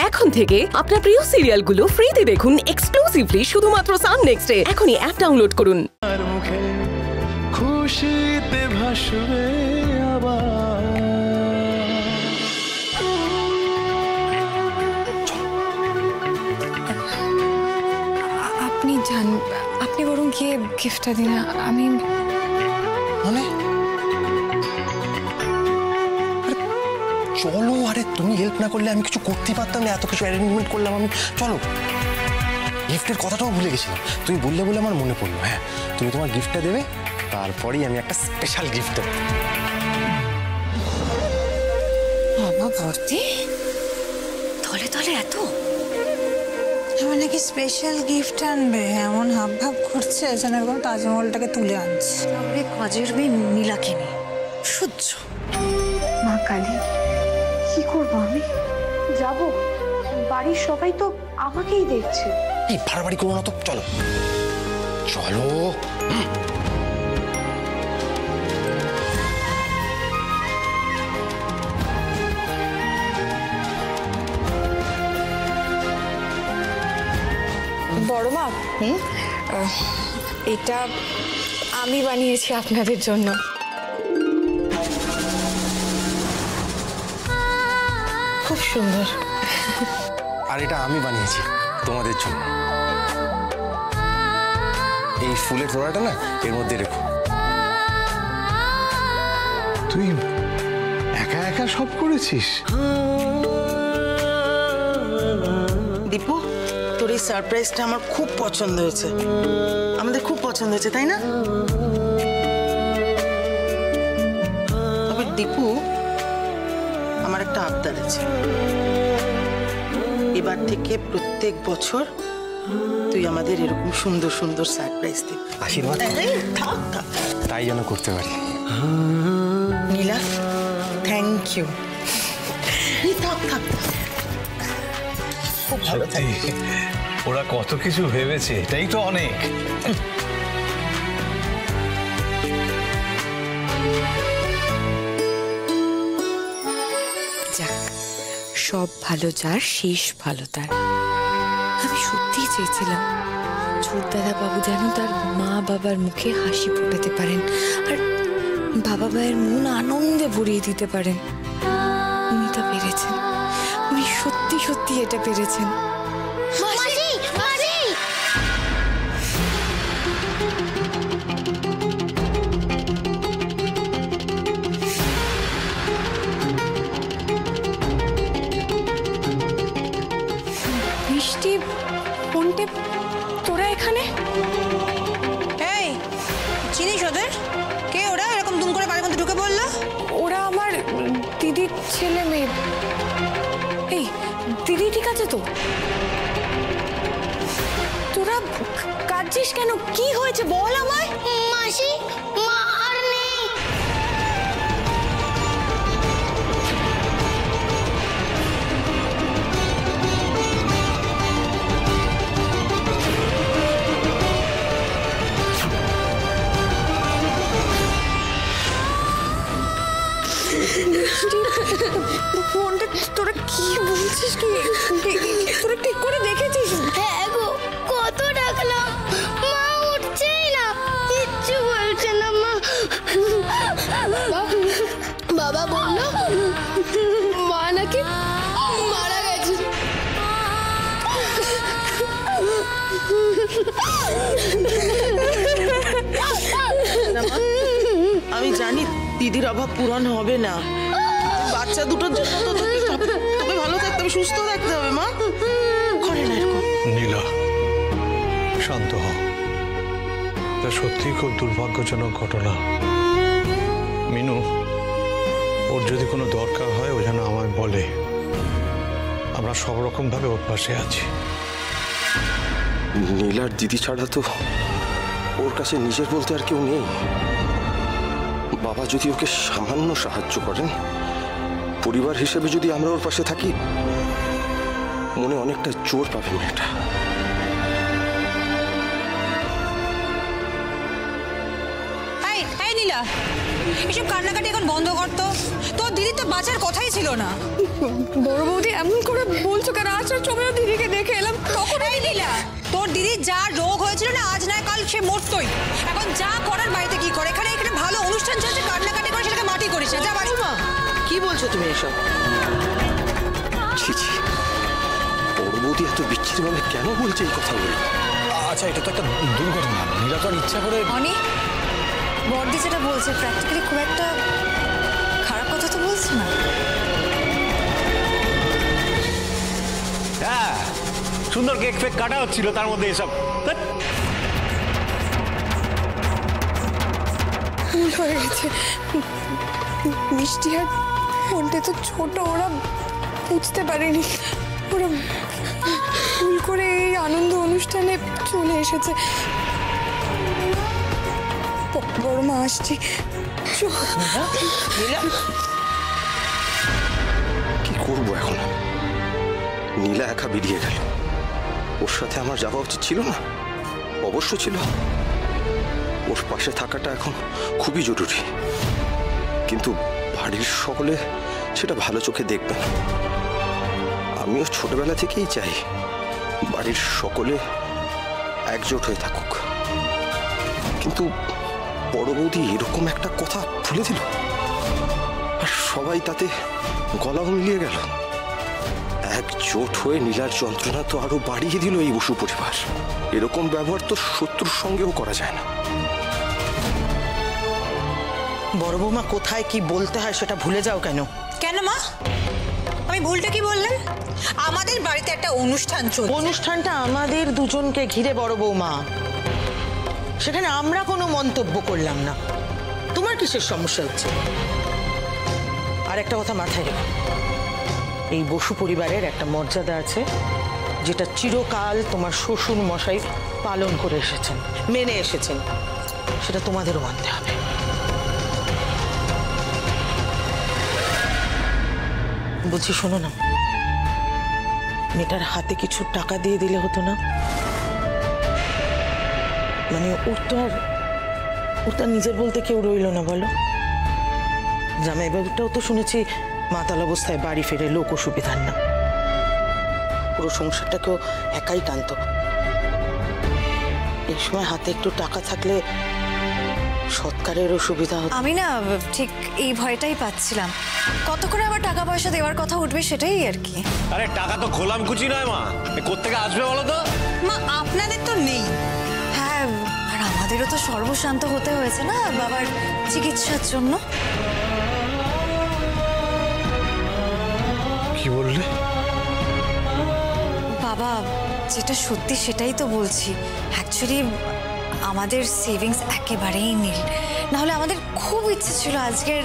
এখন থেকে আপনার প্রিয় সিরিয়ালগুলো ফ্রিতে দেখুন এক্সক্লুসিভলি শুধুমাত্র সান নেক্সটে। এখনই অ্যাপ ডাউনলোড করুন। আর মুখে খুশিতে ভাসবে আবার। আপনি যান, আপনি বরং গিয়ে গিফটটা দিন। আমি মানে চলো, আরে তুমি হেল্প না করলে আমি কিছু করতে পারতাম না। এত কিছু অ্যারেঞ্জমেন্ট করলাম আমি, চলো। গিফটের কথাটাও ভুলে গেছিলাম, তুমি বললে বলে আমার মনে পড়লো। হ্যাঁ, তুমি তোমার গিফটটা দেবে, তারপরেই আমি একটা স্পেশাল গিফট দেবো। বাবা ভর্তি তলে তলে এত, আমার নাকি স্পেশাল গিফট আনবে, এমন হাব ভাব করছে যেন এরকম তাজমহলটাকে তুলে আনছে। তবে কাজের মেয়ে নীলাকে নিয়ে সহ্য। মা কালী, কি করবো আমি? যাব, বাড়ির সবাই তো আমাকেই দেখছে। এই বাড়াবাড়ি করো না তো, চলো চলো। বড় মা, এটা আমি বানিয়েছি আপনাদের জন্য। খুব সুন্দর। আর এটা আমি বানিয়েছি তোমাদের জন্য। এই ফুলের তোড়াটা না এর মধ্যে রেখো। তুই একা একা সব করেছিস? দীপু, তোর এই সারপ্রাইজটা আমার খুব পছন্দ হয়েছে, আমাদের খুব পছন্দ হয়েছে, তাই না? তবে দীপু, আমার একটা আবদার আছে। এবার থেকে প্রত্যেক বছর তুই আমাদের এরকম সুন্দর সুন্দর সারপ্রাইজ দিবি। আশীর্বাদ থাক থাক, তাই যেন করতে পারি। নীলা, থ্যাংক ইউ। থাক থাক, খুব ভালো থাকি। ওরা কত কিছু ভেবেছে, এটাই তো অনেক। যাক, সব ভালো যার শেষ ভালো তার। আমি সত্যিই চেয়েছিলাম ছোটদাদা বাবু যেন তার মা বাবার মুখে হাসি ফোটাতে পারেন আর বাবা মায়ের মন আনন্দে ভরিয়ে দিতে পারেন। উনি তা পেরেছেন, উনি সত্যি সত্যি এটা পেরেছেন। মিষ্টি, ফোনটে, তোরা এখানে? এই, চিনিস ওদের? কে ওরা এরকম দুম করে বাড়ির মধ্যে ঢুকে পড়লো? ওরা আমার দিদির ছেলে মেয়ে। এই দিদি ঠিক আছে তো? তোরা কাঁদছিস কেন? কি হয়েছে বল আমায়। মাসি, মা আর নেই। ফোনটা তোরা কি বলছিস? তোরা ঠিক করে দেখেছিস? হ্যাঁ গো, কত ডাকলাম, মা উঠছেই না, কিচ্ছু বলছে না মা। বাবা বলল মা নাকি মারা গেছে। আমি জানি দিদির অভাব পূরণ হবে না, বাচ্চা দুটোর জন্য তো তোকে ভালো থাকতে হবে, সুস্থ থাকতে হবে মা। করে না এরকম। নীলা, শান্ত হও। এটা সত্যিই খুব দুর্ভাগ্যজনক ঘটনা। মিনু, ওর যদি কোনো দরকার হয় ও যেন আমায় বলে, আমরা সব রকম ভাবে ওর পাশে আছি। নীলার দিদি ছাড়া তো ওর কাছে নিজের বলতে আর কেউ নেই। বাবা যদি ওকে সামান্য সাহায্য করেন, পরিবার হিসেবে যদি আমরা ওর পাশে থাকি, মনে অনেকটা জোর পাবে মেয়েটা। এই নীলা, এসব কান্নাকাটি এখন বন্ধ কর তো। তোর দিদি তো বাঁচার কথাই ছিল না। বড় বৌদি এমন করে বলছো কেন? আজ আসার সময়ও দিদিকে দেখে এলাম, তখন লীলা, তোর দিদি যা রোগ হয়েছিল না, আজ না কাল সে মরতই। এখন যা করার বাড়িতে কি করে, এখানে এখানে ভালো অনুষ্ঠান চলছে, কান্নাকাটি করে সেটাকে মাটি করিস না, যা বাড়ি। মা কি বলছো তুমি এসব? ছি ছি, বড় বৌদি এত বিচ্ছিরিভাবে কেন বলছে এই কথাগুলো? আচ্ছা, এটা তো একটা দুর্ঘটনা, নীলা তো আর ইচ্ছা করে। অনি, বড়দি যেটা বলছে প্র্যাকটিক্যালি খুব একটা খারাপ কথা তো বলছে না। হ্যাঁ, সুন্দর কেক ফেক কাটা হচ্ছিল, তার মধ্যে এসব। ভুল হয়ে গেছে। মিষ্টি আর ফোনটা তো ছোট, ওরা বুঝতে পারেনি। ওরা ভুল করে এই আনন্দ অনুষ্ঠানে চলে এসেছে। বড় মা আসছি। কি করবো এখন? নীলা একা বেরিয়ে গেল, ওর সাথে আমার যাওয়া উচিত ছিল না? অবশ্য ছিল, ওর পাশে থাকাটা এখন খুবই জরুরি, কিন্তু বাড়ির সকলে সেটা ভালো চোখে দেখবে না। আমিও ছোটবেলা থেকেই চাই বাড়ির সকলে একজোট হয়ে থাকুক, কিন্তু বড় বৌদি এরকম একটা কথা ভুলে দিল, আর সবাই তাতে গলাও মিলিয়ে গেল। একজোট হয়ে নীলার যন্ত্রণা তো আরো বাড়িয়ে দিল এই বসু পরিবার। এরকম ব্যবহার তো শত্রুর সঙ্গেও করা যায় না। বড় বৌমা কোথায় কি বলতে হয় সেটা ভুলে যাও কেন? কেন মা, আমি ভুলটা কি বললাম? আমাদের বাড়িতে একটা অনুষ্ঠান চলছে। অনুষ্ঠানটা আমাদের দুজনকে ঘিরে বড় বৌমা, সেখানে আমরা কোনো মন্তব্য করলাম না। তোমার কিসের সমস্যা হচ্ছে? আর একটা কথা মাথায় রেখো, এই বসু পরিবারের একটা মর্যাদা আছে, যেটা চিরকাল তোমার শ্বশুর মশাই পালন করে এসেছেন, মেনে এসেছেন, সেটা তোমাদেরও মানতে হবে। বলছি শোনো না, মেয়েটার হাতে কিছু টাকা দিয়ে দিলে হতো না? মানে ওর তো নিজের বলতে কেউ রইল না, বলো? জামাইবাবুটাও তো শুনেছি মাতাল অবস্থায় বাড়ি ফিরে, লোক অসুবিধার না, পুরো সংসারটাকেও একাই টানত। এই সময় হাতে একটু টাকা থাকলে সৎকারেরও সুবিধা হতো। আমি না ঠিক এই ভয়টাই পাচ্ছিলাম, কত করে আবার টাকা পয়সা দেওয়ার কথা উঠবে, সেটাই আর কি। আরে টাকা তো খোলাম কুচি নয় মা, কোত্থেকে আসবে বলো তো? মা আপনাদের তো নেই। হ্যাঁ, আর আমাদেরও তো সর্বশান্ত হতে হয়েছে না বাবার চিকিৎসার জন্য। কি বললে? বাবা যেটা সত্যি সেটাই তো বলছি। অ্যাকচুয়ালি আমাদের সেভিংস একেবারেই নীল, নাহলে আমাদের খুব ইচ্ছে ছিল আজকের